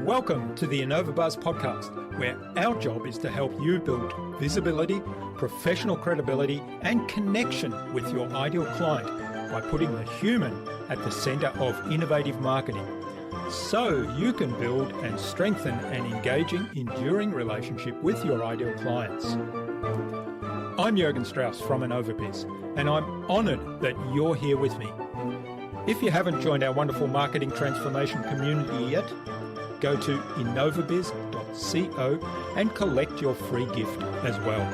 Welcome to the InnovaBuzz podcast, where our job is to help you build visibility, professional credibility, and connection with your ideal client by putting the human at the center of innovative marketing, so you can build and strengthen an engaging, enduring relationship with your ideal clients. I'm Jürgen Strauss from InnovaBuzz, and I'm honored that you're here with me. If you haven't joined our wonderful marketing transformation community yet, go to innovabiz.co and collect your free gift as well.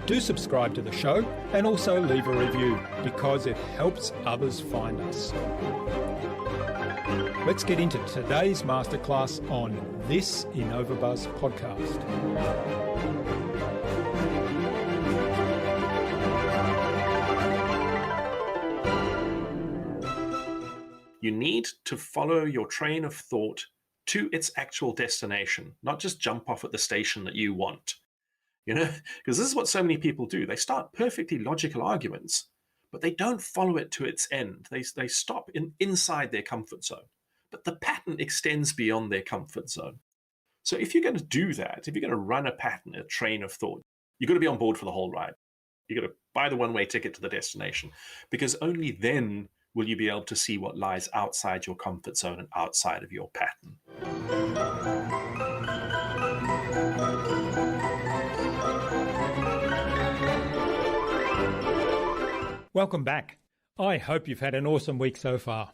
Do subscribe to the show and also leave a review because it helps others find us. Let's get into today's masterclass on this InnovaBuzz podcast. You need to follow your train of thought to its actual destination, not just jump off at the station that you want. Because this is what so many people do. They start perfectly logical arguments, but they don't follow it to its end. They stop inside their comfort zone. But the pattern extends beyond their comfort zone. So if you're going to do that, if you're going to run a pattern, a train of thought, you've got to be on board for the whole ride. You've got to buy the one-way ticket to the destination, because only then will you be able to see what lies outside your comfort zone and outside of your pattern. Welcome back. I hope you've had an awesome week so far.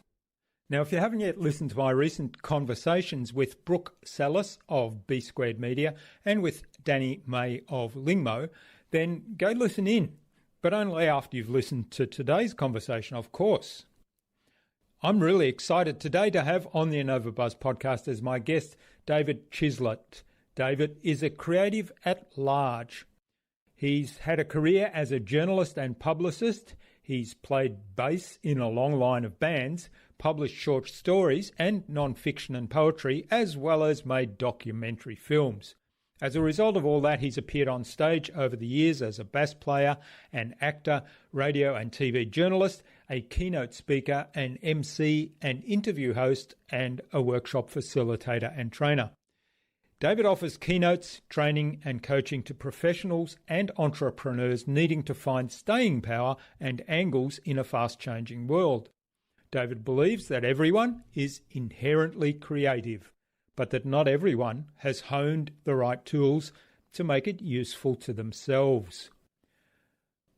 Now, if you haven't yet listened to my recent conversations with Brooke Salas of B Squared Media and with Danny May of Lingmo, then go listen in, but only after you've listened to today's conversation, of course. I'm really excited today to have on the InnovaBuzz podcast as my guest, David Chislett. David is a creative at large. He's had a career as a journalist and publicist. He's played bass in a long line of bands, published short stories and non-fiction and poetry, as well as made documentary films. As a result of all that, he's appeared on stage over the years as a bass player, an actor, radio and TV journalist, a keynote speaker, an MC, an interview host, and a workshop facilitator and trainer. David offers keynotes, training and coaching to professionals and entrepreneurs needing to find staying power and angles in a fast-changing world. David believes that everyone is inherently creative, but that not everyone has honed the right tools to make it useful to themselves.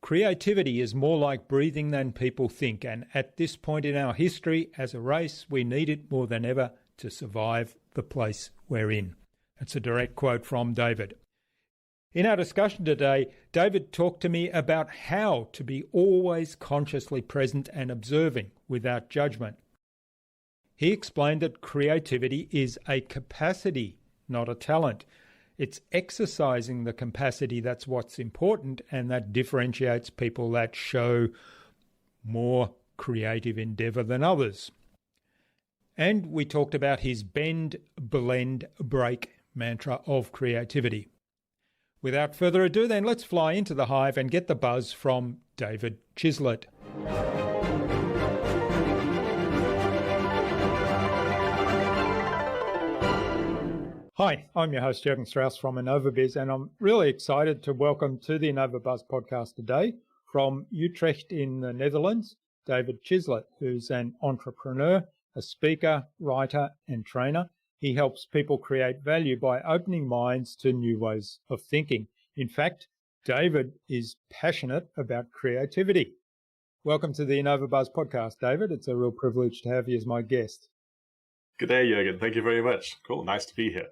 Creativity is more like breathing than people think, and at this point in our history as a race, we need it more than ever to survive the place we're in. That's a direct quote from David. In our discussion today, David talked to me about how to be always consciously present and observing without judgment. He explained that creativity is a capacity, not a talent. It's exercising the capacity that's what's important, and that differentiates people that show more creative endeavour than others. And we talked about his bend, blend, break mantra of creativity. Without further ado, then, let's fly into the hive and get the buzz from David Chislett. Hi, I'm your host, Jürgen Strauss from InnovaBuzz, and I'm really excited to welcome to the InnovaBuzz podcast today from Utrecht in the Netherlands, David Chislett, who's an entrepreneur, a speaker, writer, and trainer. He helps people create value by opening minds to new ways of thinking. In fact, David is passionate about creativity. Welcome to the InnovaBuzz podcast, David. It's a real privilege to have you as my guest. Good day, Jürgen. Thank you very much. Cool. Nice to be here.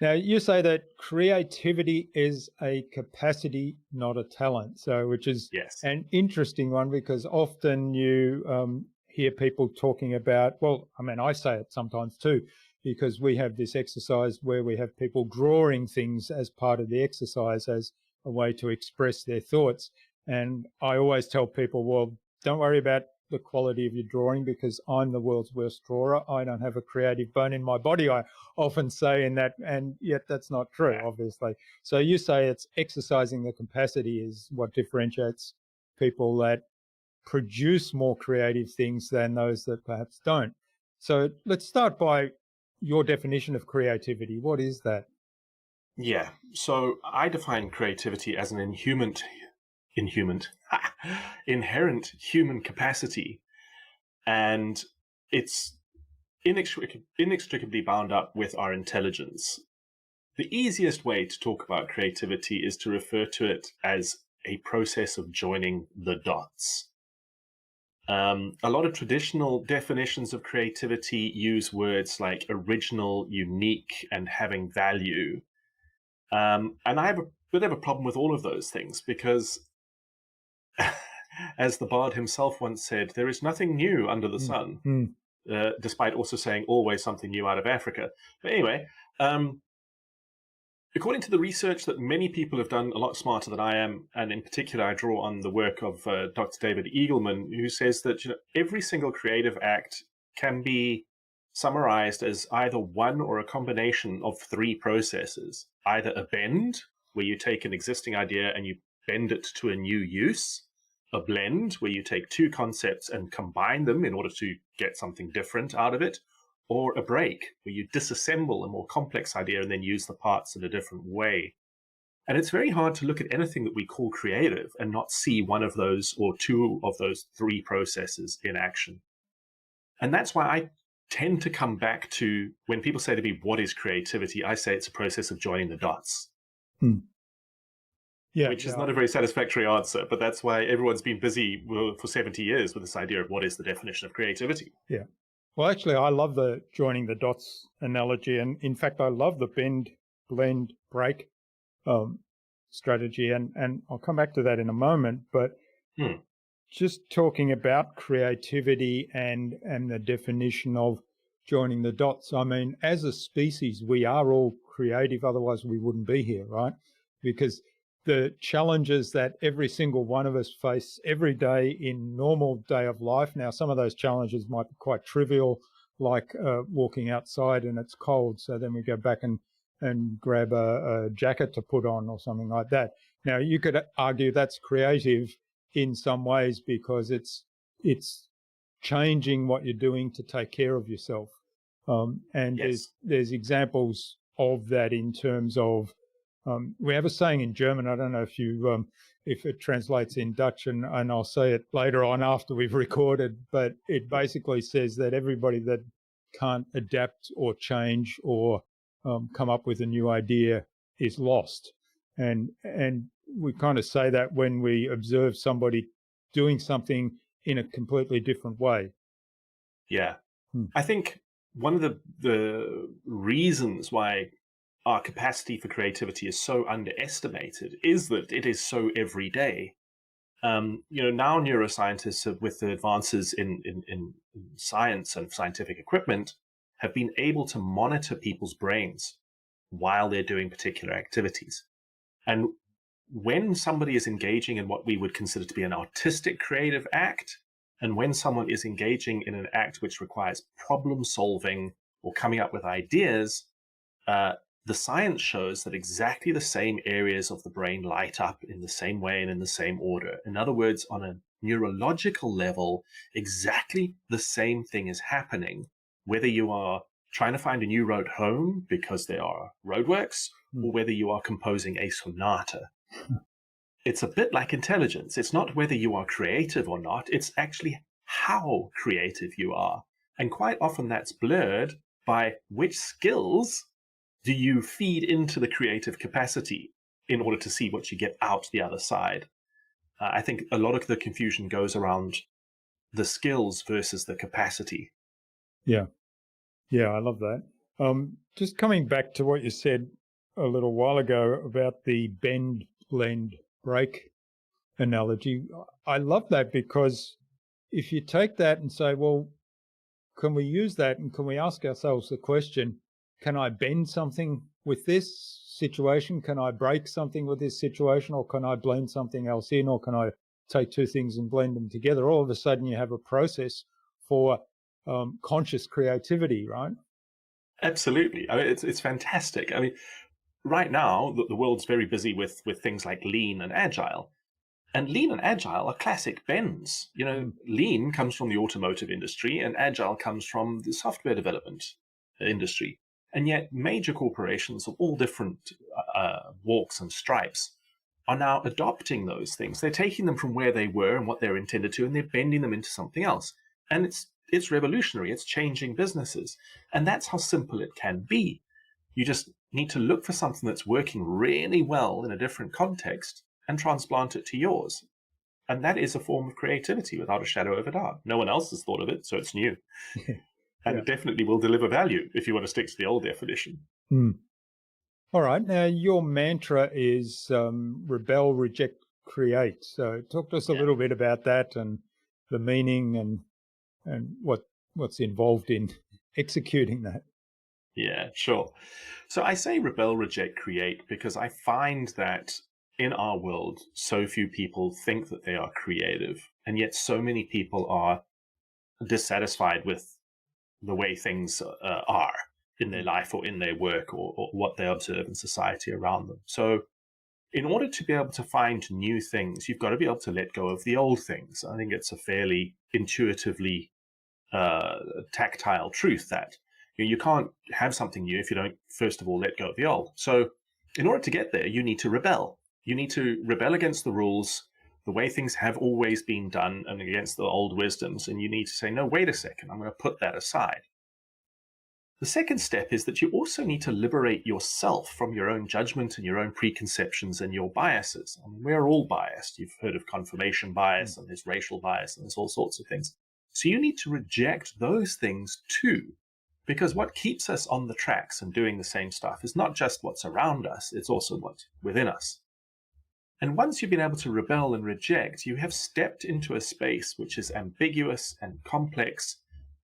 Now, you say that creativity is a capacity, not a talent. So, which is an interesting one, because often you hear people talking about, I say it sometimes too, because we have this exercise where we have people drawing things as part of the exercise as a way to express their thoughts. And I always tell people, well, don't worry about the quality of your drawing because I'm the world's worst drawer. I don't have a creative bone in my body, I often say in that, and yet that's not true, obviously. So you say it's exercising the capacity is what differentiates people that produce more creative things than those that perhaps don't. So let's start by your definition of creativity. What is that? Yeah, so I define creativity as an inherent human capacity, and it's inextricably bound up with our intelligence. The easiest way to talk about creativity is to refer to it as a process of joining the dots. A lot of traditional definitions of creativity use words like original, unique, and having value. And I have a bit of a problem with all of those things because, as the bard himself once said, there is nothing new under the sun, despite also saying always something new out of Africa. But anyway, according to the research that many people have done a lot smarter than I am, and in particular I draw on the work of Dr. David Eagleman, who says that every single creative act can be summarized as either one or a combination of three processes. Either a bend, where you take an existing idea and you bend it to a new use, a blend, where you take two concepts and combine them in order to get something different out of it, or a break, where you disassemble a more complex idea and then use the parts in a different way. And it's very hard to look at anything that we call creative and not see one of those or two of those three processes in action. And that's why I tend to come back to, when people say to me, what is creativity? I say it's a process of joining the dots. Yeah, which is not a very satisfactory answer, but that's why everyone's been busy for 70 years with this idea of what is the definition of creativity. Yeah. Well, actually, I love the joining the dots analogy. And in fact, I love the bend, blend, break strategy. And I'll come back to that in a moment. But just talking about creativity and the definition of joining the dots. I mean, as a species, we are all creative. Otherwise, we wouldn't be here, right? Because the challenges that every single one of us face every day in normal day of life. Now, some of those challenges might be quite trivial, like walking outside and it's cold. So then we go back and grab a jacket to put on or something like that. Now, you could argue that's creative in some ways because it's changing what you're doing to take care of yourself. And there's examples of that in terms of, we have a saying in German, I don't know if it translates in Dutch, and I'll say it later on after we've recorded, but it basically says that everybody that can't adapt or change or come up with a new idea is lost. And we kind of say that when we observe somebody doing something in a completely different way. Yeah. I think one of the reasons why our capacity for creativity is so underestimated is that it is so everyday. Now neuroscientists have, with the advances in science and scientific equipment, have been able to monitor people's brains while they're doing particular activities. And when somebody is engaging in what we would consider to be an artistic creative act, and when someone is engaging in an act which requires problem solving or coming up with ideas, the science shows that exactly the same areas of the brain light up in the same way and in the same order. In other words, on a neurological level, exactly the same thing is happening, whether you are trying to find a new road home because there are roadworks, or whether you are composing a sonata. It's a bit like intelligence. It's not whether you are creative or not. It's actually how creative you are. And quite often that's blurred by which skills do you feed into the creative capacity in order to see what you get out the other side. I think a lot of the confusion goes around the skills versus the capacity. Yeah. Yeah, I love that. Just coming back to what you said a little while ago about the bend, blend, break analogy. I love that because if you take that and say, well, can we use that and can we ask ourselves the question, can I bend something with this situation? Can I break something with this situation? Or can I blend something else in? Or can I take two things and blend them together, all of a sudden you have a process for conscious creativity, right? Absolutely. I mean, it's fantastic. I mean, right now, the world's very busy with things like lean and agile. And lean and agile are classic bends. You know, lean comes from the automotive industry and agile comes from the software development industry. And yet major corporations of all different walks and stripes are now adopting those things. They're taking them from where they were and what they're intended to, and they're bending them into something else. And it's revolutionary. It's changing businesses. And that's how simple it can be. You just need to look for something that's working really well in a different context and transplant it to yours. And that is a form of creativity without a shadow of a doubt. No one else has thought of it, so it's new. And it definitely will deliver value if you want to stick to the old definition. All right. Now, your mantra is rebel, reject, create. So talk to us a little bit about that and the meaning and what's involved in executing that. Yeah, sure. So I say rebel, reject, create because I find that in our world, so few people think that they are creative, and yet so many people are dissatisfied with the way things are in their life or in their work or what they observe in society around them. So in order to be able to find new things, you've got to be able to let go of the old things. I think it's a fairly intuitively tactile truth that you can't have something new if you don't, first of all, let go of the old. So in order to get there, you need to rebel. You need to rebel against the rules, the way things have always been done, and against the old wisdoms. And you need to say, no, wait a second, I'm going to put that aside. The second step is that you also need to liberate yourself from your own judgment and your own preconceptions and your biases. I mean, we're all biased. You've heard of confirmation bias, and there's racial bias, and there's all sorts of things. So you need to reject those things too, because what keeps us on the tracks and doing the same stuff is not just what's around us, it's also what's within us. And once you've been able to rebel and reject, you have stepped into a space which is ambiguous and complex,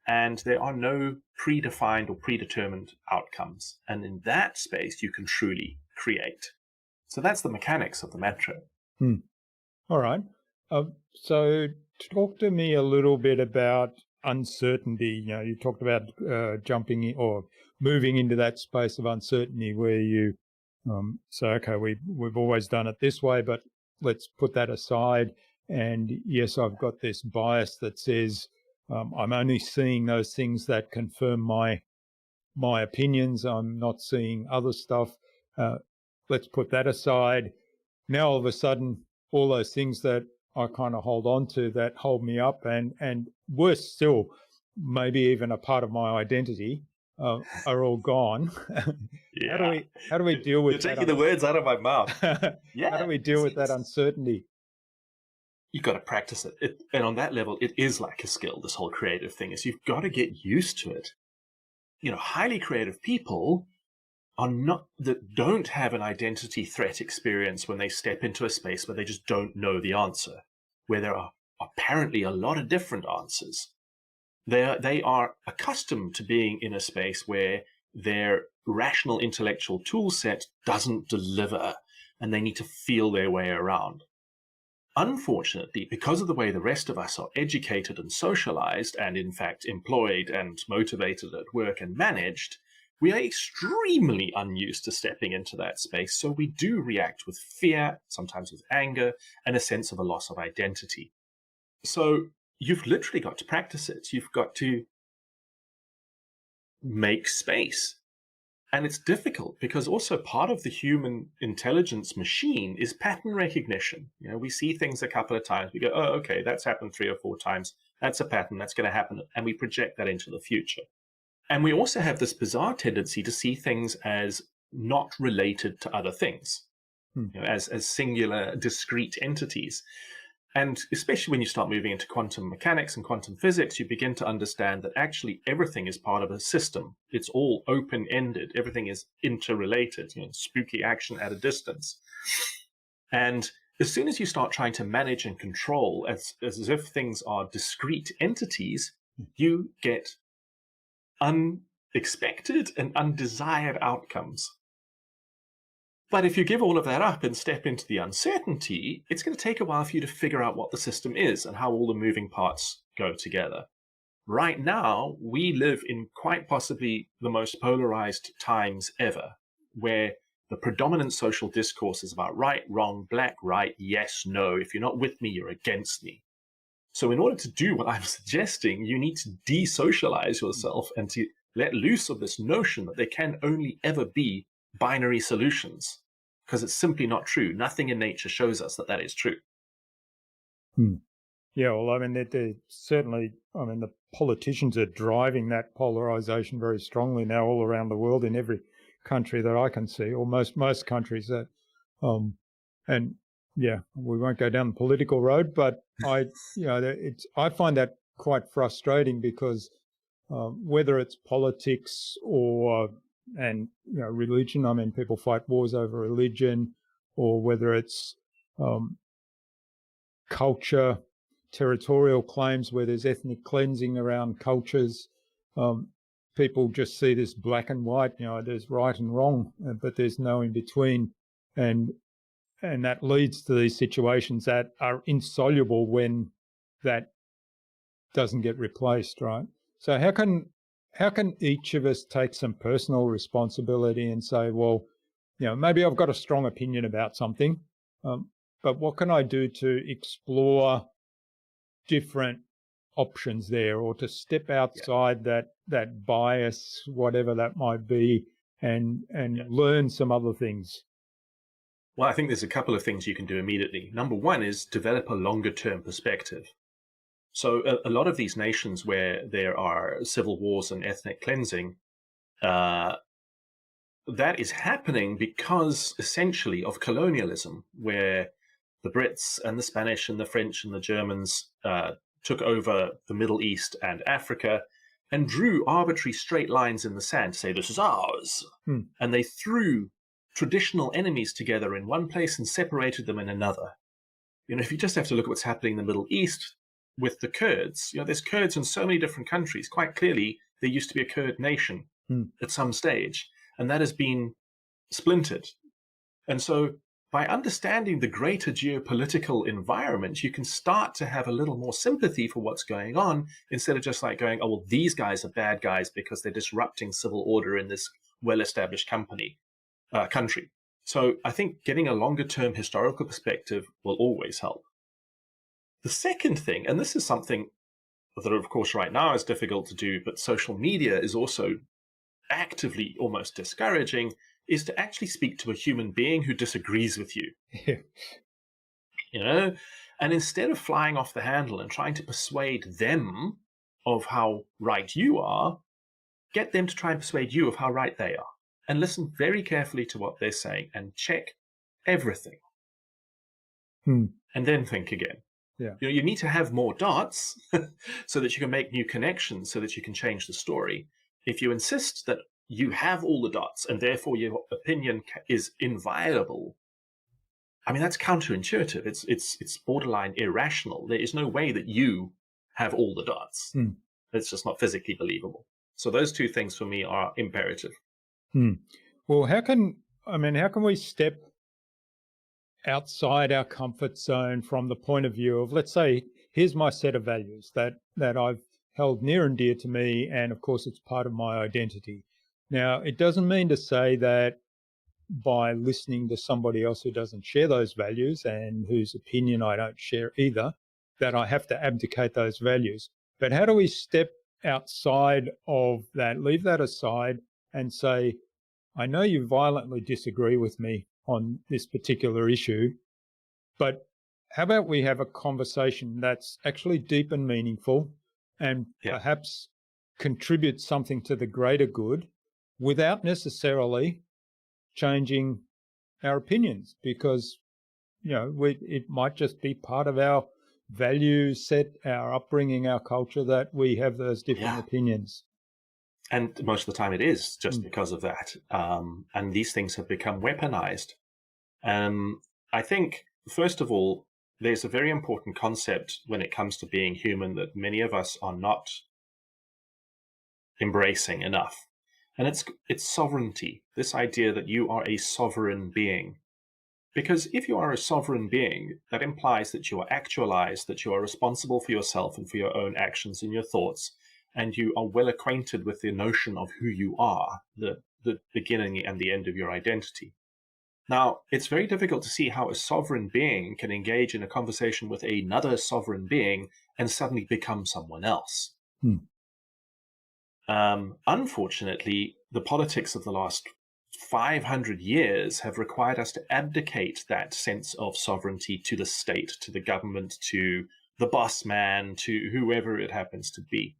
and there are no predefined or predetermined outcomes. And in that space, you can truly create. So that's the mechanics of the mantra. All right. So talk to me a little bit about uncertainty. You know, you talked about jumping in or moving into that space of uncertainty where you say, okay, we've always done it this way, but let's put that aside. And yes, I've got this bias that says I'm only seeing those things that confirm my opinions. I'm not seeing other stuff. Let's put that aside. Now, all of a sudden, all those things that I kind of hold on to that hold me up and worse still, maybe even a part of my identity are all gone. Yeah. How do we deal with that? You're taking the words out of my mouth. Yeah. How do we deal with that uncertainty? You've got to practice it. And on that level, it is like a skill, this whole creative thing, is you've got to get used to it. You know, highly creative people that don't have an identity threat experience when they step into a space where they just don't know the answer, where there are apparently a lot of different answers. They are accustomed to being in a space where their rational intellectual tool set doesn't deliver, and they need to feel their way around. Unfortunately, because of the way the rest of us are educated and socialized, and in fact employed and motivated at work and managed, we are extremely unused to stepping into that space. So we do react with fear, sometimes with anger, and a sense of a loss of identity. So you've literally got to practice it. You've got to make space. And it's difficult because also part of the human intelligence machine is pattern recognition. You know, we see things a couple of times. We go, oh, okay, that's happened 3 or 4 times. That's a pattern. That's going to happen. And we project that into the future. And we also have this bizarre tendency to see things as not related to other things, you know, as singular, discrete entities. And especially when you start moving into quantum mechanics and quantum physics, you begin to understand that actually everything is part of a system. It's all open-ended. Everything is interrelated, you know, spooky action at a distance. And as soon as you start trying to manage and control as if things are discrete entities, you get unexpected and undesired outcomes. But if you give all of that up and step into the uncertainty, it's going to take a while for you to figure out what the system is and how all the moving parts go together. Right now, we live in quite possibly the most polarized times ever, where the predominant social discourse is about right, wrong, black, right, yes, no. If you're not with me, you're against me. So in order to do what I'm suggesting, you need to desocialize yourself and to let loose of this notion that there can only ever be binary solutions, because it's simply not true. Nothing in nature shows us that that is true. Yeah, well, I mean, they're certainly, I mean, the politicians are driving that polarization very strongly now all around the world in every country that I can see, or most countries that, and yeah, we won't go down the political road, but I find that quite frustrating because whether it's politics and religion, I mean, people fight wars over religion, or whether it's culture, territorial claims where there's ethnic cleansing around cultures. People just see this black and white, there's right and wrong, but there's no in between. And that leads to these situations that are insoluble when that doesn't get replaced, right? So how can each of us take some personal responsibility and say, well, maybe I've got a strong opinion about something, but what can I do to explore different options there, or to step outside that bias, whatever that might be, and learn some other things? Well, I think there's a couple of things you can do immediately. Number one is develop a longer term perspective. So a lot of these nations where there are civil wars and ethnic cleansing, that is happening because essentially of colonialism, where the Brits and the Spanish and the French and the Germans took over the Middle East and Africa and drew arbitrary straight lines in the sand to say, this is ours. And they threw traditional enemies together in one place and separated them in another. If you just have to look at what's happening in the Middle East with the Kurds, there's Kurds in so many different countries. Quite clearly, there used to be a Kurd nation at some stage, and that has been splintered. And so by understanding the greater geopolitical environment, you can start to have a little more sympathy for what's going on, instead of just like going, oh, well, these guys are bad guys because they're disrupting civil order in this well-established country. So I think getting a longer-term historical perspective will always help. The second thing, and this is something that, of course, right now is difficult to do, but social media is also actively almost discouraging, is to actually speak to a human being who disagrees with you. And instead of flying off the handle and trying to persuade them of how right you are, get them to try and persuade you of how right they are. And listen very carefully to what they're saying and check everything. And then think again. Yeah. You need to have more dots so that you can make new connections, so that you can change the story. If you insist that you have all the dots and therefore your opinion is inviolable, I mean, that's counterintuitive. It's borderline irrational. There is no way that you have all the dots. It's just not physically believable. So those two things for me are imperative. Well, how can we step outside our comfort zone from the point of view of, let's say, here's my set of values that I've held near and dear to me, and of course it's part of my identity. Now, it doesn't mean to say that by listening to somebody else who doesn't share those values and whose opinion I don't share either, that I have to abdicate those values. But how do we step outside of that, leave that aside, and say, I know you violently disagree with me on this particular issue, but how about we have a conversation that's actually deep and meaningful and perhaps contribute something to the greater good without necessarily changing our opinions, because it might just be part of our value set, our upbringing, our culture, that we have those different opinions. And most of the time it is just because of that. And these things have become weaponized. I think, first of all, there's a very important concept when it comes to being human that many of us are not embracing enough. And it's sovereignty, this idea that you are a sovereign being. Because if you are a sovereign being, that implies that you are actualized, that you are responsible for yourself and for your own actions and your thoughts, and you are well acquainted with the notion of who you are, the beginning and the end of your identity. Now, it's very difficult to see how a sovereign being can engage in a conversation with another sovereign being and suddenly become someone else. Unfortunately, the politics of the last 500 years have required us to abdicate that sense of sovereignty to the state, to the government, to the boss man, to whoever it happens to be.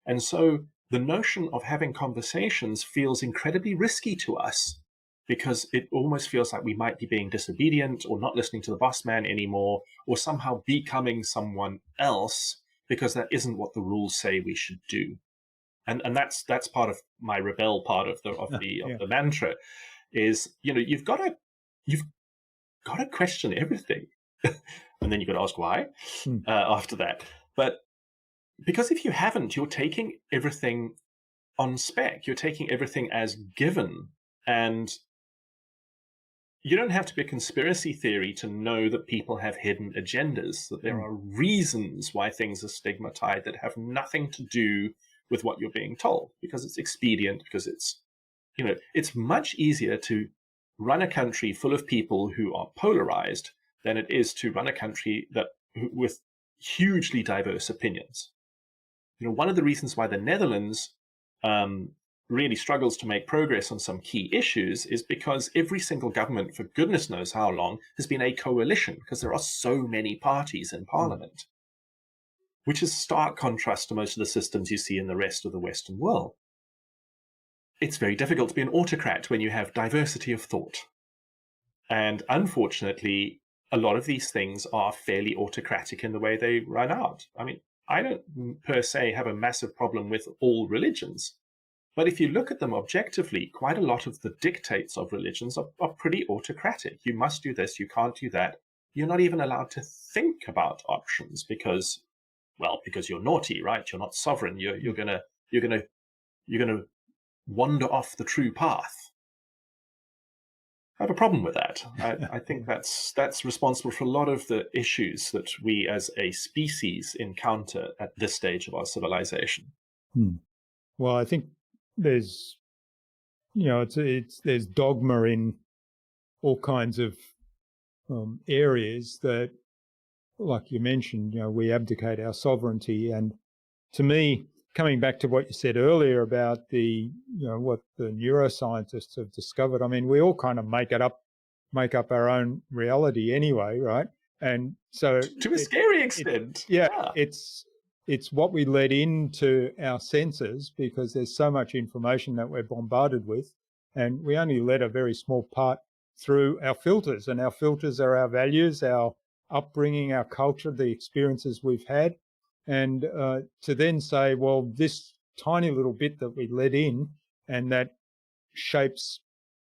And so the notion of having conversations feels incredibly risky to us, because it almost feels like we might be being disobedient or not listening to the boss man anymore, or somehow becoming someone else, because that isn't what the rules say we should do. And that's part of my rebel part of the mantra is, you've got to question everything. And then you got to ask why after that. But because if you haven't, you're taking everything on spec. You're taking everything as given. And you don't have to be a conspiracy theory to know that people have hidden agendas, that there are reasons why things are stigmatized that have nothing to do with what you're being told, because it's expedient, because it's much easier to run a country full of people who are polarized than it is to run a country with hugely diverse opinions. One of the reasons why the Netherlands really struggles to make progress on some key issues is because every single government, for goodness knows how long, has been a coalition, because there are so many parties in parliament, which is stark contrast to most of the systems you see in the rest of the Western world. It's very difficult to be an autocrat when you have diversity of thought. And unfortunately, a lot of these things are fairly autocratic in the way they run out. I mean, I don't per se have a massive problem with all religions. But if you look at them objectively, quite a lot of the dictates of religions are pretty autocratic. You must do this, you can't do that. You're not even allowed to think about options because you're naughty, right? You're not sovereign. You're gonna wander off the true path. I have a problem with that. I think that's responsible for a lot of the issues that we as a species encounter at this stage of our civilization. Well, I think there's there's dogma in all kinds of areas that, like you mentioned, we abdicate our sovereignty. And to me, coming back to what you said earlier about what the neuroscientists have discovered, I mean, we all kind of make up our own reality anyway, right? And so to a scary extent, it's what we let into our senses, because there's so much information that we're bombarded with, and we only let a very small part through our filters, and our filters are our values, our upbringing, our culture, the experiences we've had. And to then say, well, this tiny little bit that we let in and that shapes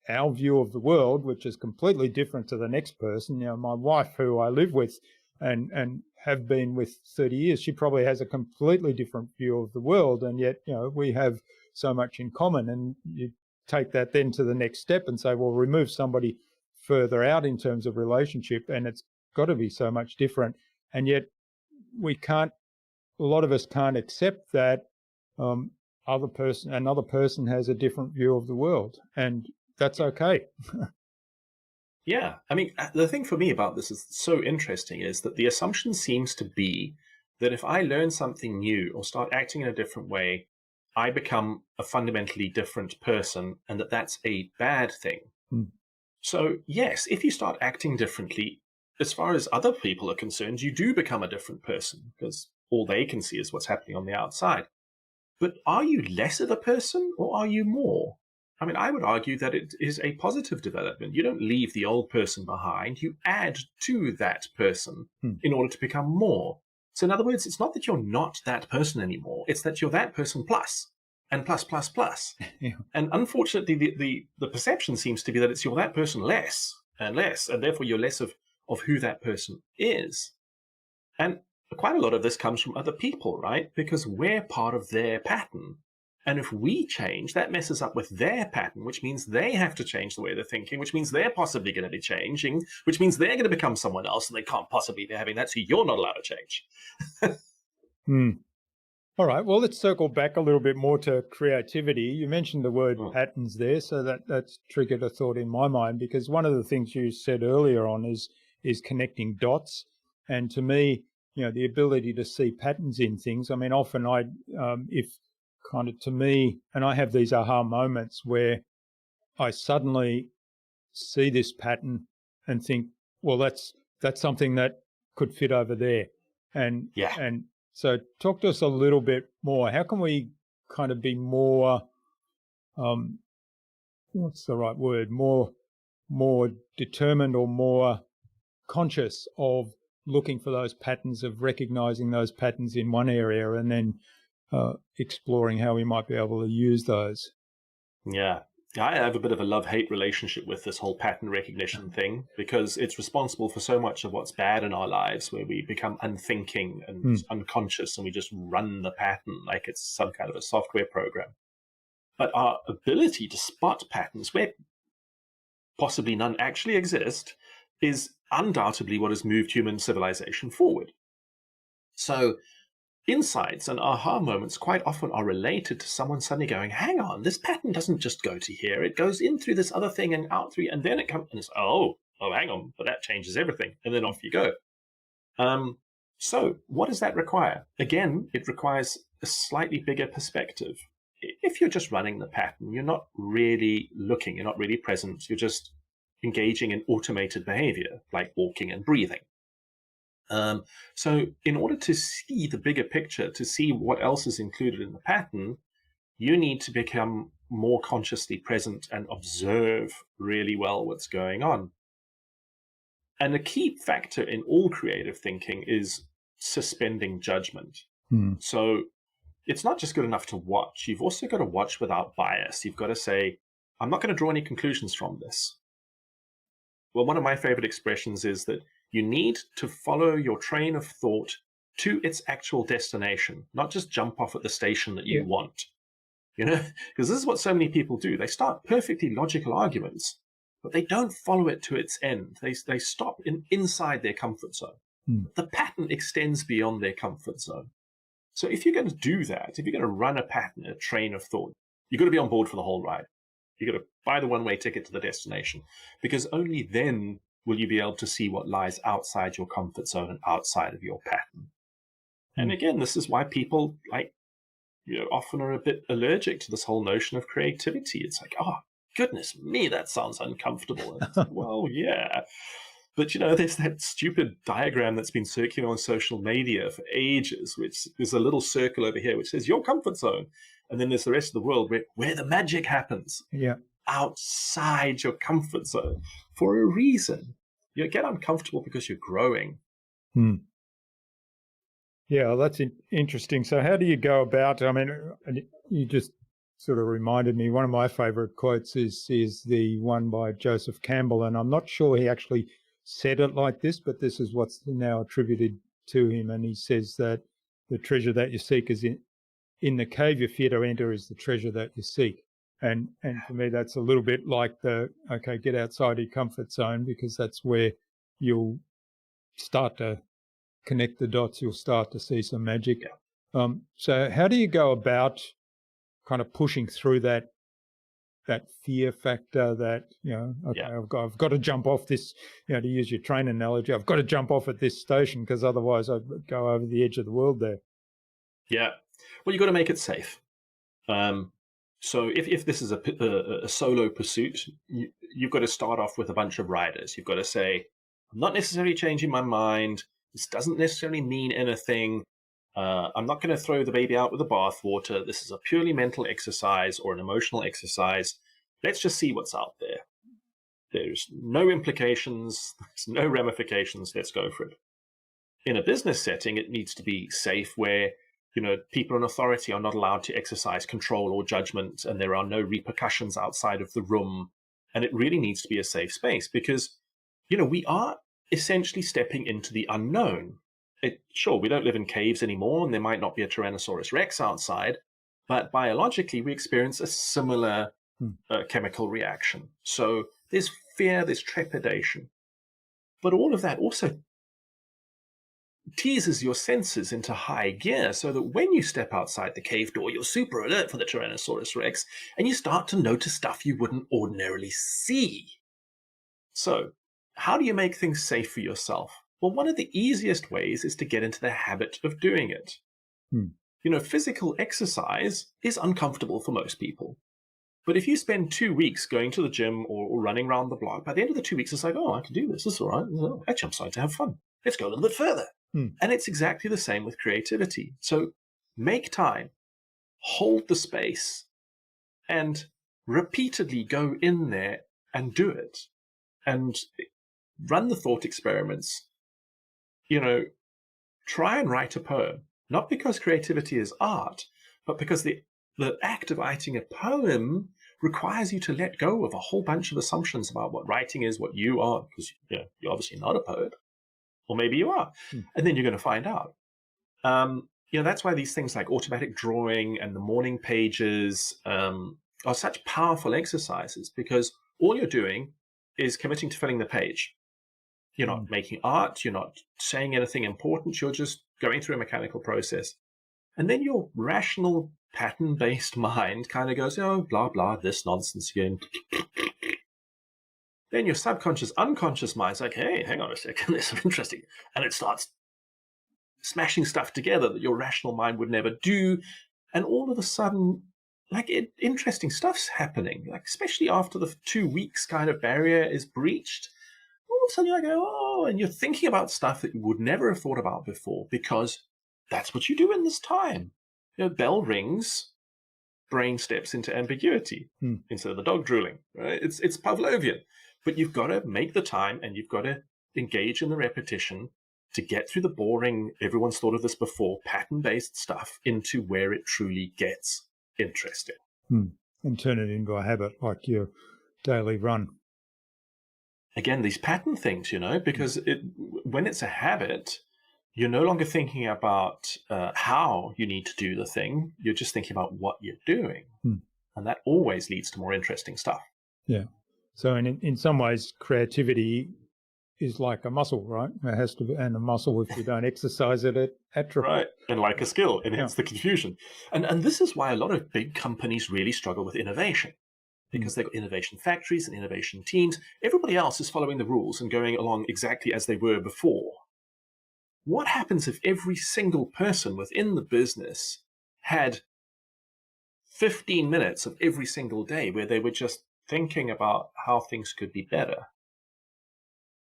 our view of the world, which is completely different to the next person. My wife, who I live with and have been with 30 years, she probably has a completely different view of the world. And yet, we have so much in common. And you take that then to the next step and say, well, remove somebody further out in terms of relationship, and it's got to be so much different. And yet a lot of us can't accept that another person has a different view of the world, and that's okay. Yeah. I mean, the thing for me about this is so interesting is that the assumption seems to be that if I learn something new or start acting in a different way, I become a fundamentally different person, and that's a bad thing. So yes, if you start acting differently, as far as other people are concerned, you do become a different person, because all they can see is what's happening on the outside. But are you less of a person, or are you more? I mean, I would argue that it is a positive development. You don't leave the old person behind. You add to that person in order to become more. So in other words, it's not that you're not that person anymore. It's that you're that person plus, and plus, plus, plus. Yeah. And unfortunately, the perception seems to be that it's you're that person less and less, and therefore you're less of who that person is. And quite a lot of this comes from other people, right? Because we're part of their pattern. And if we change, that messes up with their pattern, which means they have to change the way they're thinking, which means they're possibly going to be changing, which means they're going to become someone else, and they can't possibly be having that, so you're not allowed to change. All right, well, let's circle back a little bit more to creativity. You mentioned the word patterns there, so that's triggered a thought in my mind, because one of the things you said earlier on is connecting dots. And to me, the ability to see patterns in things. I mean, often to me, and I have these aha moments where I suddenly see this pattern and think, well, that's something that could fit over there. And so talk to us a little bit more. How can we kind of be more, what's the right word, more determined or more conscious of looking for those patterns, of recognizing those patterns in one area and then exploring how we might be able to use those? Yeah. I have a bit of a love-hate relationship with this whole pattern recognition thing, because it's responsible for so much of what's bad in our lives, where we become unthinking and unconscious, and we just run the pattern like it's some kind of a software program. But our ability to spot patterns where possibly none actually exist is undoubtedly what has moved human civilization forward. So insights and aha moments quite often are related to someone suddenly going, hang on, this pattern doesn't just go to here. It goes in through this other thing and out through, and then it comes, and it's, oh, hang on, but that changes everything. And then off you go. So what does that require? Again, it requires a slightly bigger perspective. If you're just running the pattern, you're not really looking, you're not really present. You're just engaging in automated behavior, like walking and breathing. So in order to see the bigger picture, to see what else is included in the pattern, you need to become more consciously present and observe really well what's going on. And a key factor in all creative thinking is suspending judgment. So it's not just good enough to watch. You've also got to watch without bias. You've got to say, I'm not going to draw any conclusions from this. Well, one of my favorite expressions is that you need to follow your train of thought to its actual destination, not just jump off at the station that you want. Because this is what so many people do. They start perfectly logical arguments, but they don't follow it to its end. They stop inside their comfort zone. The pattern extends beyond their comfort zone. So if you're going to do that, if you're going to run a pattern, a train of thought, you've got to be on board for the whole ride. You've got to buy the one-way ticket to the destination, because only then will you be able to see what lies outside your comfort zone and outside of your pattern. And again, this is why people often are a bit allergic to this whole notion of creativity. It's like, oh, goodness me, that sounds uncomfortable. And it's like, well, yeah. But, there's that stupid diagram that's been circulating on social media for ages, which is a little circle over here, which says your comfort zone. And then there's the rest of the world where the magic happens. Yeah. Outside your comfort zone for a reason. You get uncomfortable because you're growing. Yeah, that's interesting. So how do you go about, you just sort of reminded me, one of my favorite quotes is the one by Joseph Campbell, and I'm not sure he actually said it like this, but this is what's now attributed to him. And he says that the treasure that you seek is in the cave you fear to enter is the treasure that you seek. And for me, that's a little bit like get outside your comfort zone, because that's where you'll start to connect the dots. You'll start to see some magic. So how do you go about kind of pushing through that fear factor that, I've got to jump off this, to use your train analogy, I've got to jump off at this station because otherwise I'd go over the edge of the world there. Yeah. Well, you've got to make it safe. So if this is a solo pursuit, you've got to start off with a bunch of riders. You've got to say, I'm not necessarily changing my mind. This doesn't necessarily mean anything. I'm not going to throw the baby out with the bathwater. This is a purely mental exercise or an emotional exercise. Let's just see what's out there. There's no implications. There's no ramifications. Let's go for it. In a business setting, it needs to be safe, where people in authority are not allowed to exercise control or judgment, and there are no repercussions outside of the room. And it really needs to be a safe space, because, we are essentially stepping into the unknown. Sure, we don't live in caves anymore, and there might not be a Tyrannosaurus Rex outside, But biologically, we experience a similar chemical reaction. So there's fear, there's trepidation. But all of that also teases your senses into high gear so that when you step outside the cave door, you're super alert for the Tyrannosaurus Rex, and you start to notice stuff you wouldn't ordinarily see. So how do you make things safe for yourself? Well, one of the easiest ways is to get into the habit of doing it. Physical exercise is uncomfortable for most people. But if you spend 2 weeks going to the gym or running around the block, by the end of the 2 weeks, it's like, oh, I can do this. This is all right. Oh, actually, I'm starting to have fun. Let's go a little bit further. And it's exactly the same with creativity. So make time, hold the space, and repeatedly go in there and do it. And run the thought experiments. Try and write a poem, not because creativity is art, but because the act of writing a poem requires you to let go of a whole bunch of assumptions about what writing is, what you are, because you're obviously not a poet, or maybe you are, and then you're going to find out. That's why these things like automatic drawing and the morning pages are such powerful exercises, because all you're doing is committing to filling the page. You're not making art, you're not saying anything important, you're just going through a mechanical process. And then your rational, pattern-based mind kind of goes, oh, blah, blah, this nonsense again. Then your subconscious, unconscious mind's like, hey, hang on a second, this is interesting. And it starts smashing stuff together that your rational mind would never do. And all of a sudden, interesting stuff's happening, especially after the 2 weeks kind of barrier is breached. All of a sudden you're like, oh, and you're thinking about stuff that you would never have thought about before, because that's what you do in this time. Bell rings, brain steps into ambiguity instead of the dog drooling. Right? It's Pavlovian. But you've got to make the time, and you've got to engage in the repetition to get through the boring, everyone's thought of this before, pattern-based stuff into where it truly gets interesting. And turn it into a habit like your daily run. Again, these pattern things, because when it's a habit, you're no longer thinking about how you need to do the thing. You're just thinking about what you're doing. And that always leads to more interesting stuff. Yeah. So in some ways, creativity is like a muscle, right? It has to be, and a muscle, if you don't exercise it, it atrophies. Right, and like a skill, and hence the confusion. And this is why a lot of big companies really struggle with innovation, because they've got innovation factories and innovation teams. Everybody else is following the rules and going along exactly as they were before. What happens if every single person within the business had 15 minutes of every single day where they were just thinking about how things could be better?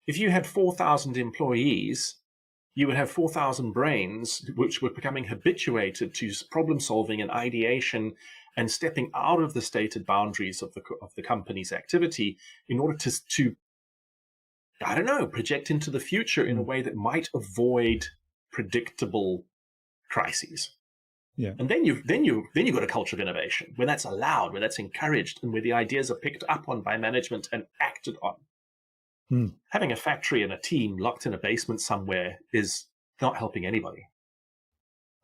If you had 4,000 employees, you would have 4,000 brains which were becoming habituated to problem solving and ideation and stepping out of the stated boundaries of the company's activity in order to I don't know, project into the future in a way that might avoid predictable crises. Yeah. And then you've got a culture of innovation where that's allowed, where that's encouraged, and where the ideas are picked up on by management and acted on. Having a factory and a team locked in a basement somewhere is not helping anybody.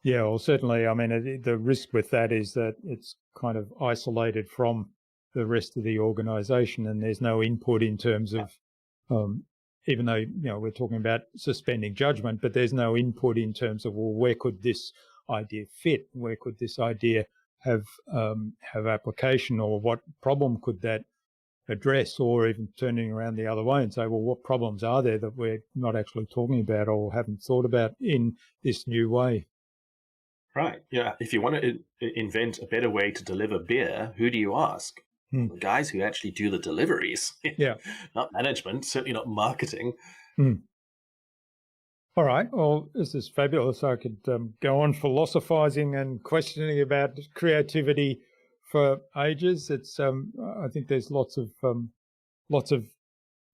Yeah, well, certainly. I mean, the risk with that is that it's kind of isolated from the rest of the organization, and there's no input in terms of, even though, we're talking about suspending judgment, but there's no input in terms of, well, where could this idea fit? Where could this idea have application, or what problem could that address? Or even turning around the other way and say, well, what problems are there that we're not actually talking about or haven't thought about in this new way? Right. Yeah. If you want to invent a better way to deliver beer, who do you ask? The guys who actually do the deliveries. Yeah. Not management, certainly not marketing. All right. Well, this is fabulous. I could go on philosophizing and questioning about creativity for ages. It's I think there's lots of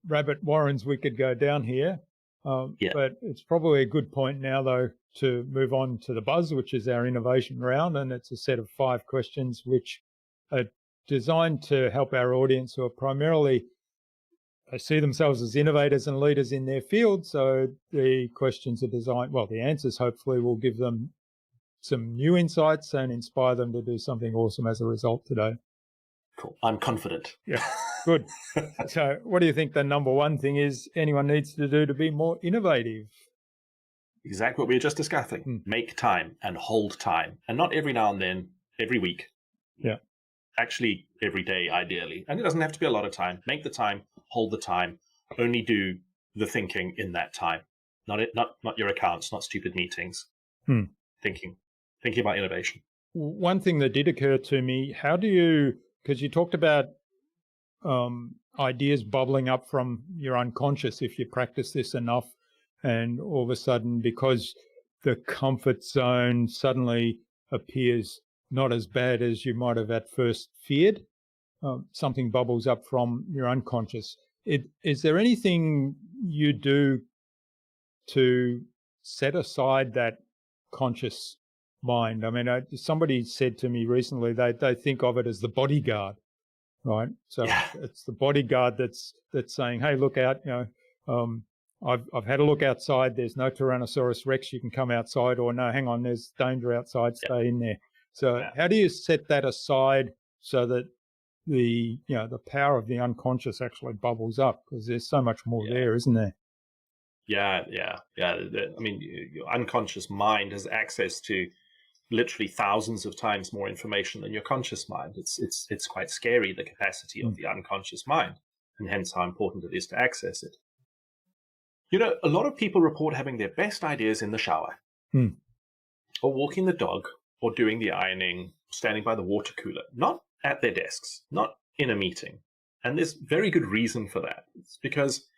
rabbit warrens we could go down here. But it's probably a good point now, though, to move on to the buzz, which is our innovation round, and it's a set of 5 questions which are designed to help our audience who are primarily see themselves as innovators and leaders in their field. So the questions are designed, well, the answers hopefully will give them some new insights and inspire them to do something awesome as a result today. Cool. I'm confident. Yeah, good. So what do you think the number one thing is anyone needs to do to be more innovative? Exactly what we were just discussing. Make time and hold time. And not every now and then, every week. Yeah. Actually, every day, ideally. And it doesn't have to be a lot of time. Make the time, hold the time. Only do the thinking in that time. Not your accounts, not stupid meetings. Thinking about innovation. One thing that did occur to me, how do you, because you talked about ideas bubbling up from your unconscious if you practice this enough, and all of a sudden, because the comfort zone suddenly appears not as bad as you might have at first feared, something bubbles up from your unconscious. Is there anything you do to set aside that conscious mind? I mean, somebody said to me recently they think of it as the bodyguard, right? So it's the bodyguard that's saying, "Hey, look out! You know, I've had a look outside. There's no Tyrannosaurus Rex. You can come outside, or no, hang on, there's danger outside. Stay in there." So how do you set that aside so that the power of the unconscious actually bubbles up? Because there's so much more there, isn't there? Yeah. I mean, your unconscious mind has access to literally thousands of times more information than your conscious mind. It's quite scary, the capacity of the unconscious mind, and hence how important it is to access it. You know, a lot of people report having their best ideas in the shower, or walking the dog, or doing the ironing, standing by the water cooler, not at their desks, not in a meeting. And there's very good reason for that. It's because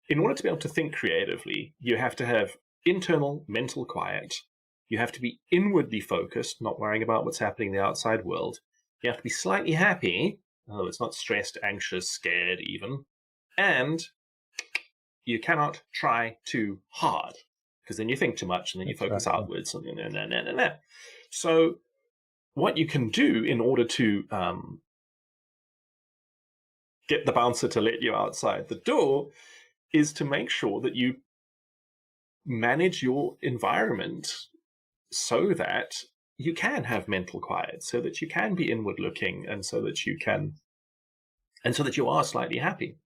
in order to be able to think creatively, you have to have internal mental quiet. You have to be inwardly focused, not worrying about what's happening in the outside world. You have to be slightly happy, although it's not stressed, anxious, scared even. And you cannot try too hard, because then you think too much and then you focus outwards. So what you can do in order to get the bouncer to let you outside the door is to make sure that you manage your environment so that you can have mental quiet, so that you can be inward looking, and so that you are slightly happy.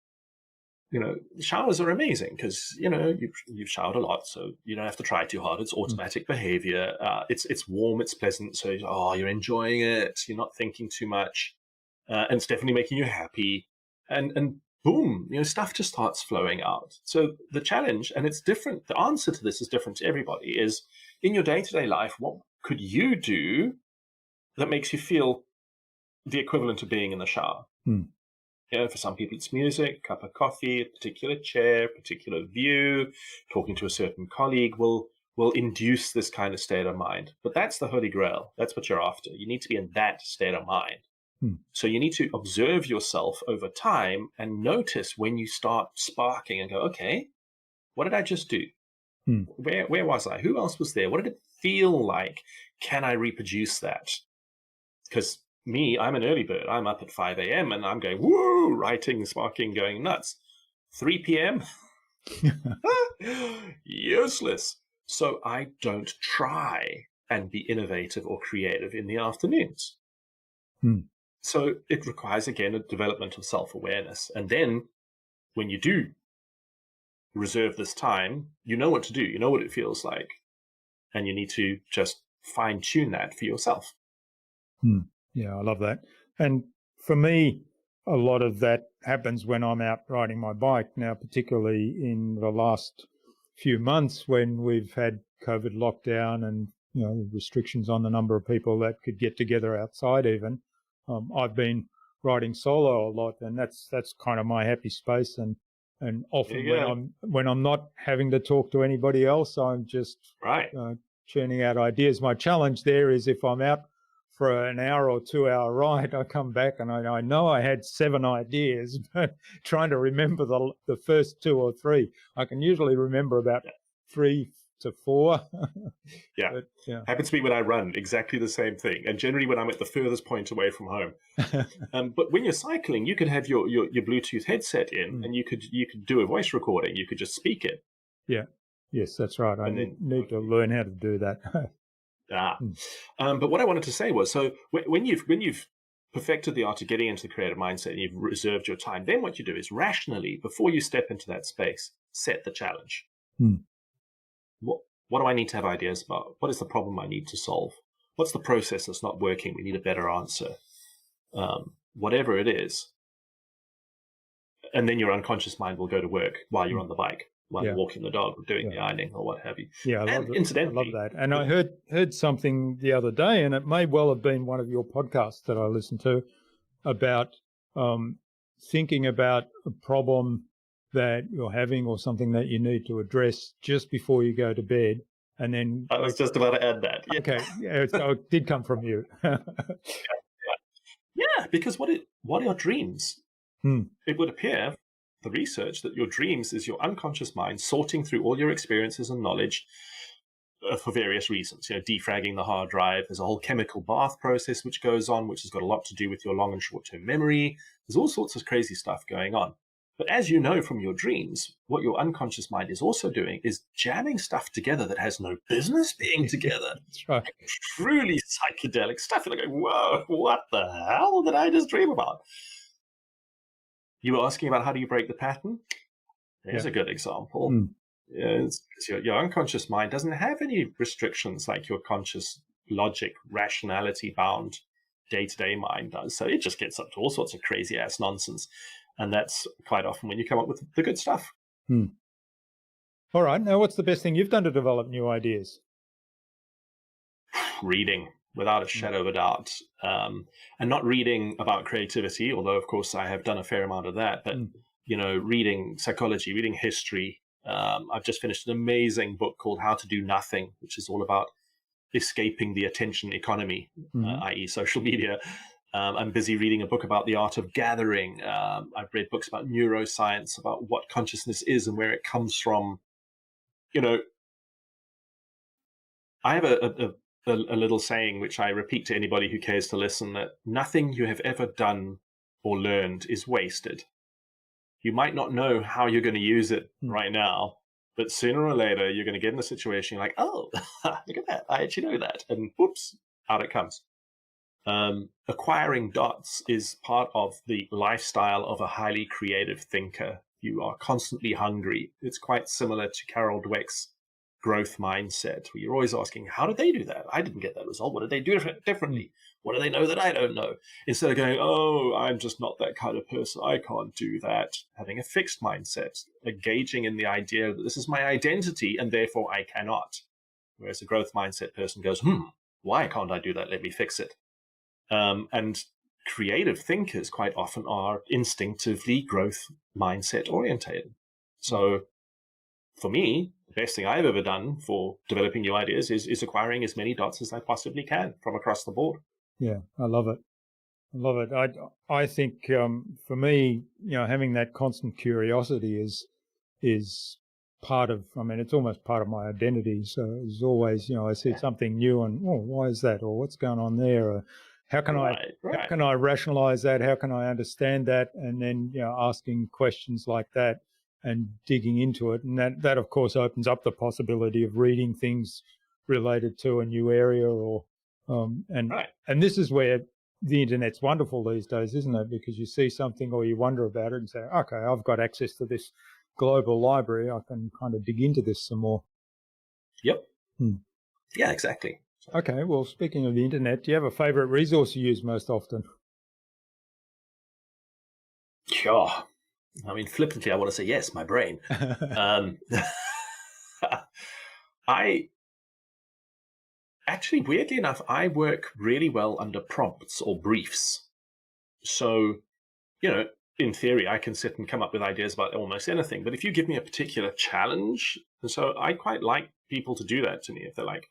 You know, showers are amazing because, you know, you've showered a lot, so you don't have to try too hard. It's automatic behavior. It's warm, it's pleasant, so you're enjoying it. You're not thinking too much, and it's definitely making you happy. And boom, you know, stuff just starts flowing out. So the challenge, and it's different, the answer to this is different to everybody, is in your day-to-day life, what could you do that makes you feel the equivalent of being in the shower? You know, for some people, it's music, cup of coffee, a particular chair, particular view, talking to a certain colleague will induce this kind of state of mind. But that's the Holy Grail. That's what you're after. You need to be in that state of mind. So you need to observe yourself over time and notice when you start sparking and go, okay, what did I just do? Where was I? Who else was there? What did it feel like? Can I reproduce that? Because me, I'm an early bird. I'm up at 5 a.m. and I'm going, woo, writing, sparking, going nuts. 3 p.m. Useless. So I don't try and be innovative or creative in the afternoons. So it requires, again, a development of self-awareness. And then when you do reserve this time, you know what to do. You know what it feels like. And you need to just fine-tune that for yourself. Yeah, I love that. And for me, a lot of that happens when I'm out riding my bike. Now, particularly in the last few months when we've had COVID lockdown and, you know, restrictions on the number of people that could get together outside even. I've been riding solo a lot, and that's kind of my happy space. And often when I'm not having to talk to anybody else, I'm just churning out ideas. My challenge there is if I'm out for an hour or 2 hour ride, I come back and I know I had 7 ideas, but trying to remember the first 2 or 3, I can usually remember about 3 to 4. But, happens to me when I run, exactly the same thing, and generally when I'm at the furthest point away from home. But when you're cycling, you could have your Bluetooth headset in, and you could do a voice recording. You could just speak it. Yes, that's right. I need to learn how to do that. But what I wanted to say was, so when you've perfected the art of getting into the creative mindset and you've reserved your time, then what you do is rationally, before you step into that space, set the challenge. What do I need to have ideas about? What is the problem I need to solve? What's the process that's not working? We need a better answer. Whatever it is. And then your unconscious mind will go to work while you're on the bike, while you're walking the dog or doing the ironing or what have you. Yeah, I incidentally, love that. And I heard something the other day, and it may well have been one of your podcasts that I listened to, about thinking about a problem that you're having or something that you need to address just before you go to bed. And then I was just about to add that. Yeah. Okay, so it did come from you. Yeah, because what are your dreams? It would appear, the research, that your dreams is your unconscious mind sorting through all your experiences and knowledge for various reasons. Defragging the hard drive. There's a whole chemical bath process which goes on, which has got a lot to do with your long and short-term memory. There's all sorts of crazy stuff going on. But as you know from your dreams, what your unconscious mind is also doing is jamming stuff together that has no business being together. That's right. Like truly psychedelic stuff. You're like, whoa, what the hell did I just dream about? You were asking about how do you break the pattern? There's a good example. Your unconscious mind doesn't have any restrictions like your conscious logic, rationality-bound day-to-day mind does. So it just gets up to all sorts of crazy-ass nonsense. And that's quite often when you come up with the good stuff. All right. Now, what's the best thing you've done to develop new ideas? Reading, without a shadow of a doubt. And not reading about creativity, although, of course, I have done a fair amount of that. But, reading psychology, reading history. I've just finished an amazing book called How to Do Nothing, which is all about escaping the attention economy, i.e. social media. I'm busy reading a book about the art of gathering. I've read books about neuroscience, about what consciousness is and where it comes from. I have a little saying which I repeat to anybody who cares to listen, that nothing you have ever done or learned is wasted. You might not know how you're going to use it right now, but sooner or later you're going to get in a situation you're like, oh, look at that, I actually know that, and whoops, out it comes. Acquiring dots is part of the lifestyle of a highly creative thinker. You are constantly hungry. It's quite similar to Carol Dweck's growth mindset, where you're always asking, how did they do that? I didn't get that result. What did they do differently? What do they know that I don't know? Instead of going, oh, I'm just not that kind of person, I can't do that. Having a fixed mindset, engaging in the idea that this is my identity and therefore I cannot. Whereas a growth mindset person goes, why can't I do that? Let me fix it. And creative thinkers quite often are instinctively growth mindset orientated. So for me, the best thing I've ever done for developing new ideas is acquiring as many dots as I possibly can from across the board. Yeah, I love it. I love it. I think for me, having that constant curiosity is part of, it's almost part of my identity. So it's always, I see something new and, why is that? Or what's going on there? Or, how can I rationalize that? How can I understand that? And then, asking questions like that and digging into it. And that of course opens up the possibility of reading things related to a new area and this is where the internet's wonderful these days, isn't it? Because you see something or you wonder about it and say, okay, I've got access to this global library. I can kind of dig into this some more. Yep. Yeah, exactly. Okay, well, speaking of the internet, do you have a favorite resource you use most often? Sure. Flippantly, I want to say yes, my brain. Weirdly enough, I work really well under prompts or briefs. So, in theory, I can sit and come up with ideas about almost anything. But if you give me a particular challenge, and so I quite like people to do that to me. If they're like,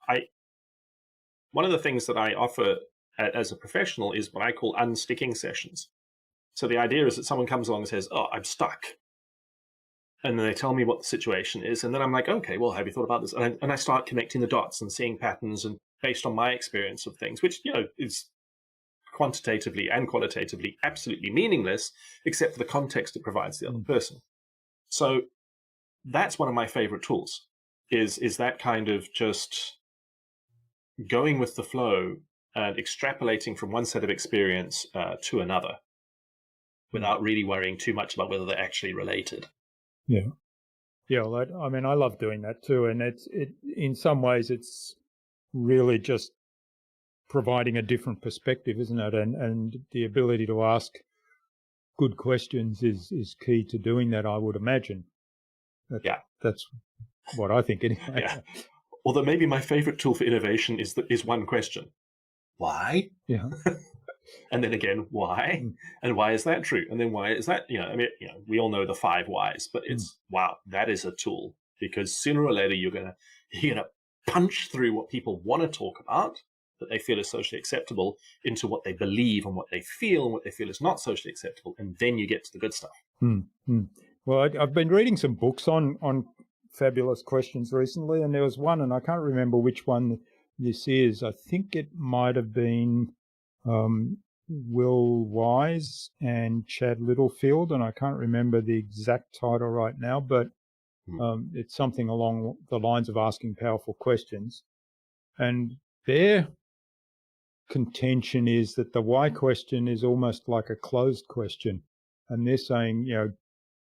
one of the things that I offer as a professional is what I call unsticking sessions. So the idea is that someone comes along and says, oh, I'm stuck. And then they tell me what the situation is. And then I'm like, okay, well, have you thought about this? And I start connecting the dots and seeing patterns and based on my experience of things, which, is quantitatively and qualitatively absolutely meaningless, except for the context it provides the other person. So that's one of my favorite tools is that kind of just going with the flow and extrapolating from one set of experience to another without really worrying too much about whether they're actually related. Yeah. Yeah, well, I mean, I love doing that too. And in some ways, it's really just providing a different perspective, isn't it? And the ability to ask good questions is key to doing that, I would imagine. That's what I think anyway. Yeah. Although maybe my favorite tool for innovation is one question. Why? Yeah. And then again, why? And why is that true? And then why is that? We all know the 5 whys, but it's wow, that is a tool, because sooner or later you're gonna punch through what people want to talk about that they feel is socially acceptable into what they believe and what they feel and what they feel is not socially acceptable, and then you get to the good stuff. Well, I've been reading some books on fabulous questions recently, and there was one, and I can't remember which one this is. I think it might have been Will Wise and Chad Littlefield, and I can't remember the exact title right now, but it's something along the lines of asking powerful questions. And their contention is that the why question is almost like a closed question. And they're saying,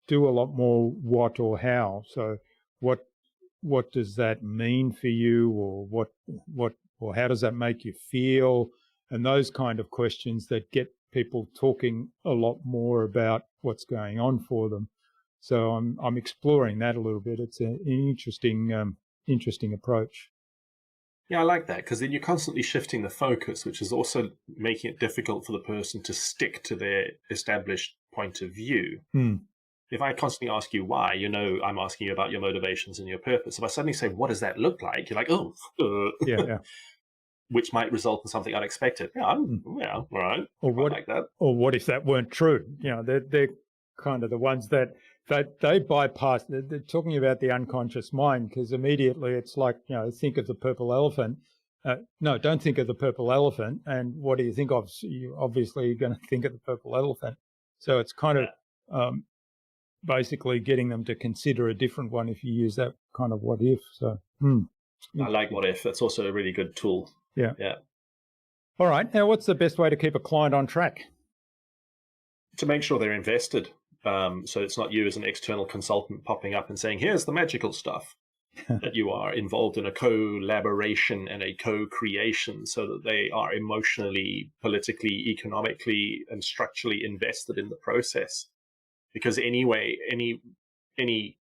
do a lot more what or how. So what does that mean for you, or how does that make you feel? And those kind of questions that get people talking a lot more about what's going on for them. So I'm exploring that a little bit. It's an interesting approach. Yeah, I like that, because then you're constantly shifting the focus, which is also making it difficult for the person to stick to their established point of view. If I constantly ask you why, I'm asking you about your motivations and your purpose. If I suddenly say, what does that look like? You're like, oh, yeah. Which might result in something unexpected. Yeah, all right. Or what like that? Or what if that weren't true? They're kind of the ones that they bypass. They're talking about the unconscious mind, because immediately it's like, think of the purple elephant. No, don't think of the purple elephant. And what do you think of? So you're going to think of the purple elephant. So it's kind of basically getting them to consider a different one if you use that kind of what if. So I like what if. That's also a really good tool. Yeah. Yeah. All right. Now, what's the best way to keep a client on track? To make sure they're invested. So it's not you as an external consultant popping up and saying, here's the magical stuff. That you are involved in a collaboration and a co-creation, so that they are emotionally, politically, economically, and structurally invested in the process. Because anyway, any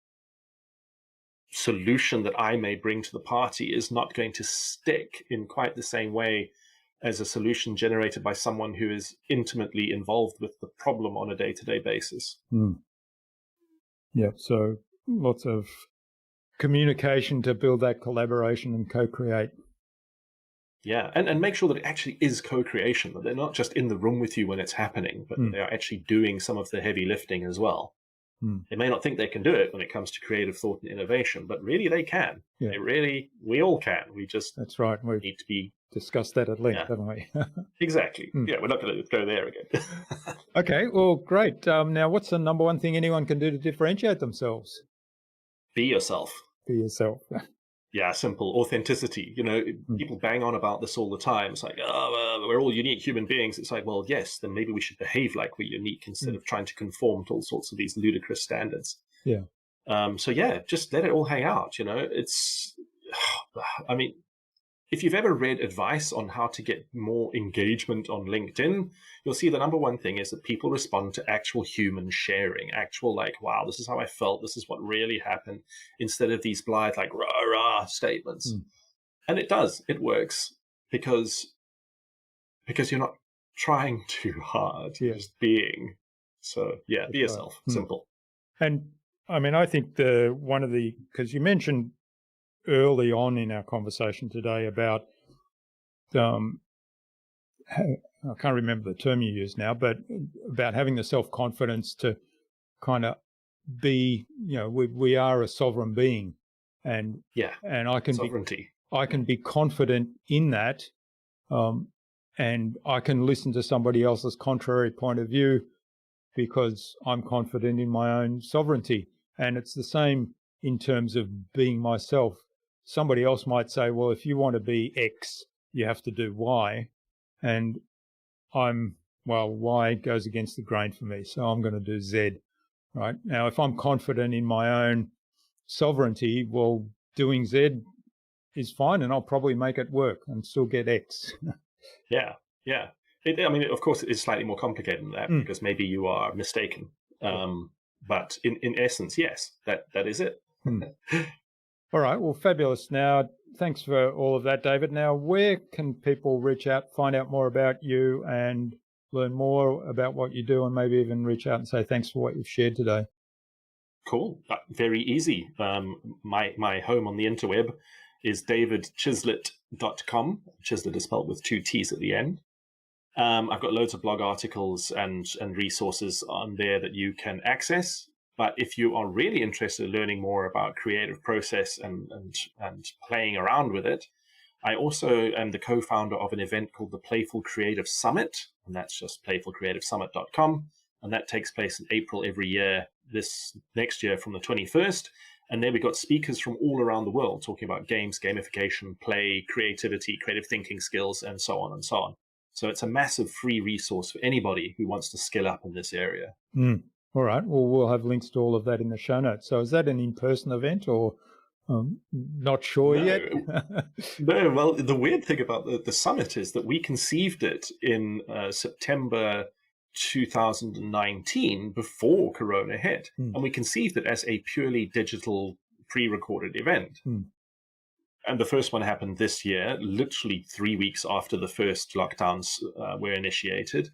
solution that I may bring to the party is not going to stick in quite the same way as a solution generated by someone who is intimately involved with the problem on a day-to-day basis. Yeah, so lots of communication to build that collaboration and co-create. Yeah, and make sure that it actually is co-creation, that they're not just in the room with you when it's happening, but they are actually doing some of the heavy lifting as well. They may not think they can do it when it comes to creative thought and innovation, but really they can. Yeah. We all can. We just That's right. We need to be discussed that at length, haven't we? Exactly. Yeah, we're not going to go there again. Okay, well, great. Now, what's the number one thing anyone can do to differentiate themselves? Be yourself. Be yourself. Yeah, simple. Authenticity. People bang on about this all the time. It's like, we're all unique human beings. It's like, well, yes, then maybe we should behave like we're unique instead of trying to conform to all sorts of these ludicrous standards. Yeah. So yeah, just let it all hang out. If you've ever read advice on how to get more engagement on LinkedIn, you'll see the number one thing is that people respond to actual human sharing, actual like, wow, this is how I felt, this is what really happened, instead of these blithe like rah statements. And it does, it works because you're not trying too hard, you're just being. So yeah, be yourself, simple. And I mean, I think because you mentioned early on in our conversation today about, I can't remember the term you used now, but about having the self-confidence to kind of be, we are a sovereign being, and I can sovereignty. I can be confident in that, and I can listen to somebody else's contrary point of view because I'm confident in my own sovereignty. And it's the same in terms of being myself. Somebody else might say, well, if you want to be X, you have to do Y. And Y goes against the grain for me, so I'm going to do Z. Right? Now, if I'm confident in my own sovereignty, well, doing Z is fine, and I'll probably make it work and still get X. Yeah. Of course, it's slightly more complicated than that because maybe you are mistaken. But in essence, yes, that is it. All right. Well, fabulous. Now, thanks for all of that, David. Now, where can people reach out, find out more about you, and learn more about what you do, and maybe even reach out and say thanks for what you've shared today? Cool. Very easy. My home on the interweb is davidchislett.com. Chislett is spelled with 2 T's at the end. I've got loads of blog articles and resources on there that you can access. But if you are really interested in learning more about creative process and playing around with it, I also am the co-founder of an event called the Playful Creative Summit, and that's just playfulcreativesummit.com. And that takes place in April every year, this next year from the 21st. And there we've got speakers from all around the world talking about games, gamification, play, creativity, creative thinking skills, and so on and so on. So it's a massive free resource for anybody who wants to skill up in this area. All right. Well, we'll have links to all of that in the show notes. So is that an in-person event or not sure yet? No, well, the weird thing about the summit is that we conceived it in September 2019 before Corona hit. And we conceived it as a purely digital pre-recorded event. And the first one happened this year, literally 3 weeks after the first lockdowns were initiated.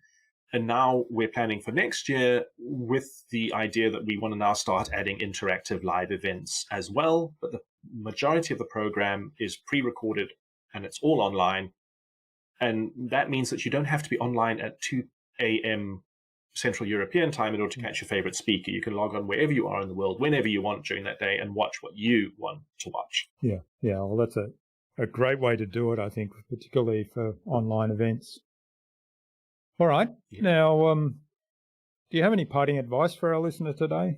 And now we're planning for next year with the idea that we want to now start adding interactive live events as well. But the majority of the program is pre-recorded and it's all online. And that means that you don't have to be online at 2 a.m. Central European time in order to catch your favorite speaker. You can log on wherever you are in the world, whenever you want during that day, and watch what you want to watch. Yeah. Well, that's a great way to do it, I think, particularly for online events. All right. Yeah. Now, do you have any parting advice for our listener today?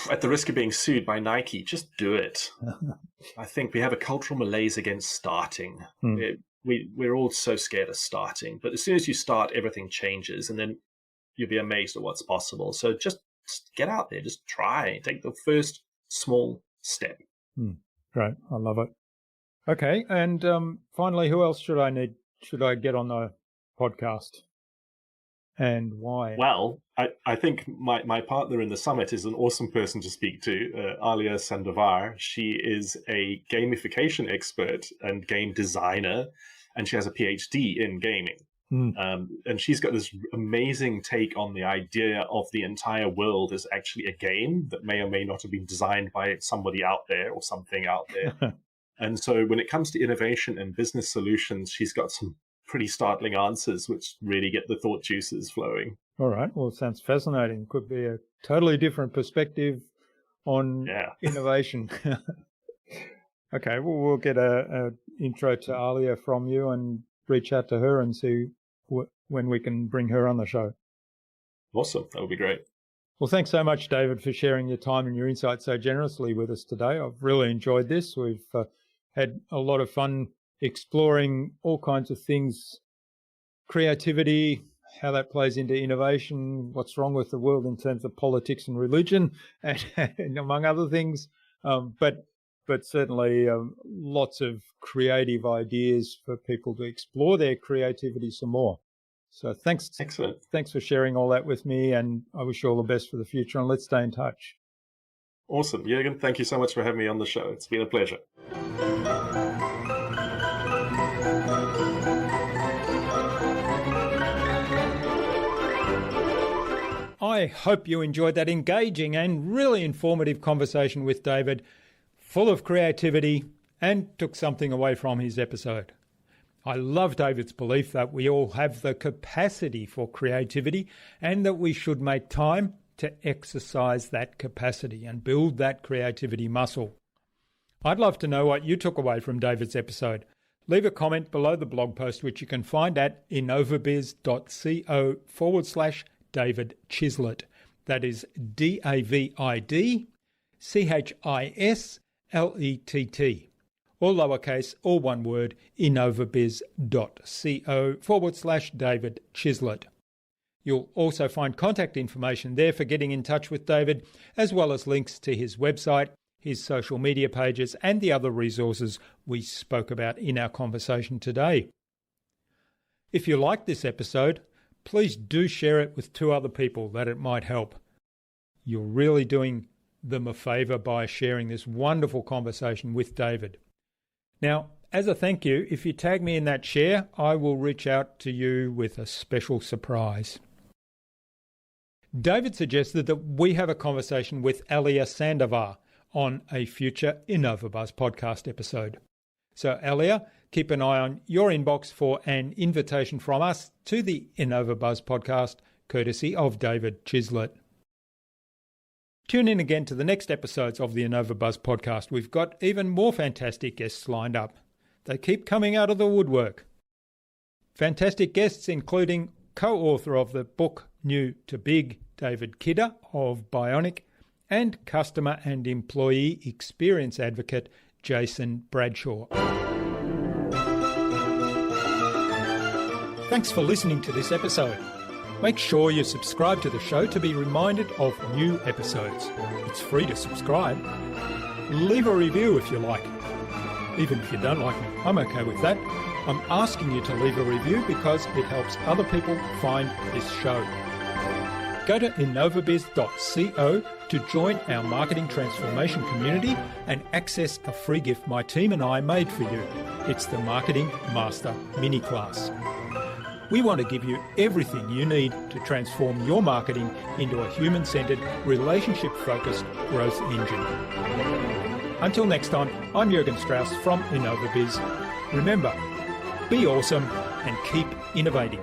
At the risk of being sued by Nike, just do it. I think we have a cultural malaise against starting. We're all so scared of starting, but as soon as you start, everything changes, and then you'll be amazed at what's possible. So just get out there, just try, take the first small step. Great, I love it. Okay, and finally, who else should I get on the podcast, and why? Well, I think my partner in the summit is an awesome person to speak to, Alia Sandovar. She is a gamification expert and game designer, and she has a PhD in gaming. And she's got this amazing take on the idea of the entire world as actually a game that may or may not have been designed by somebody out there or something out there. And so when it comes to innovation and business solutions, she's got some pretty startling answers, which really get the thought juices flowing. All right. Well, it sounds fascinating. Could be a totally different perspective on innovation. Okay. Well, we'll get a intro to Alia from you and reach out to her and see when we can bring her on the show. Awesome. That would be great. Well, thanks so much, David, for sharing your time and your insights so generously with us today. I've really enjoyed this. We've had a lot of fun exploring all kinds of things, creativity, how that plays into innovation, what's wrong with the world in terms of politics and religion, and among other things. But certainly lots of creative ideas for people to explore their creativity some more. So thanks. Excellent. Thanks for sharing all that with me, and I wish you all the best for the future, and let's stay in touch. Awesome. Jürgen, thank you so much for having me on the show. It's been a pleasure. I hope you enjoyed that engaging and really informative conversation with David, full of creativity, and took something away from his episode. I love David's belief that we all have the capacity for creativity and that we should make time to exercise that capacity and build that creativity muscle. I'd love to know what you took away from David's episode. Leave a comment below the blog post, which you can find at innovabiz.co/David Chislett. That is DavidChislett. all lowercase, all one word, innovabiz.co/David Chislett. You'll also find contact information there for getting in touch with David, as well as links to his website, his social media pages, and the other resources we spoke about in our conversation today. If you like this episode, please do share it with 2 other people that it might help. You're really doing them a favour by sharing this wonderful conversation with David. Now, as a thank you, if you tag me in that share, I will reach out to you with a special surprise. David suggested that we have a conversation with Alia Sandovar on a future InnovaBuzz podcast episode. So Alia, keep an eye on your inbox for an invitation from us to the InnovaBuzz podcast, courtesy of David Chislett. Tune in again to the next episodes of the InnovaBuzz podcast. We've got even more fantastic guests lined up. They keep coming out of the woodwork. Fantastic guests including co-author of the book New to Big, David Kidder of Bionic, and customer and employee experience advocate Jason Bradshaw. Thanks for listening to this episode. Make sure you subscribe to the show to be reminded of new episodes. It's free to subscribe. Leave a review if you like. Even if you don't like me, I'm okay with that. I'm asking you to leave a review because it helps other people find this show. Go to innovabiz.co to join our marketing transformation community and access a free gift my team and I made for you. It's the Marketing Master Mini Class. We want to give you everything you need to transform your marketing into a human-centered, relationship-focused growth engine. Until next time, I'm Jürgen Strauss from InnovaBiz. Remember, be awesome and keep innovating.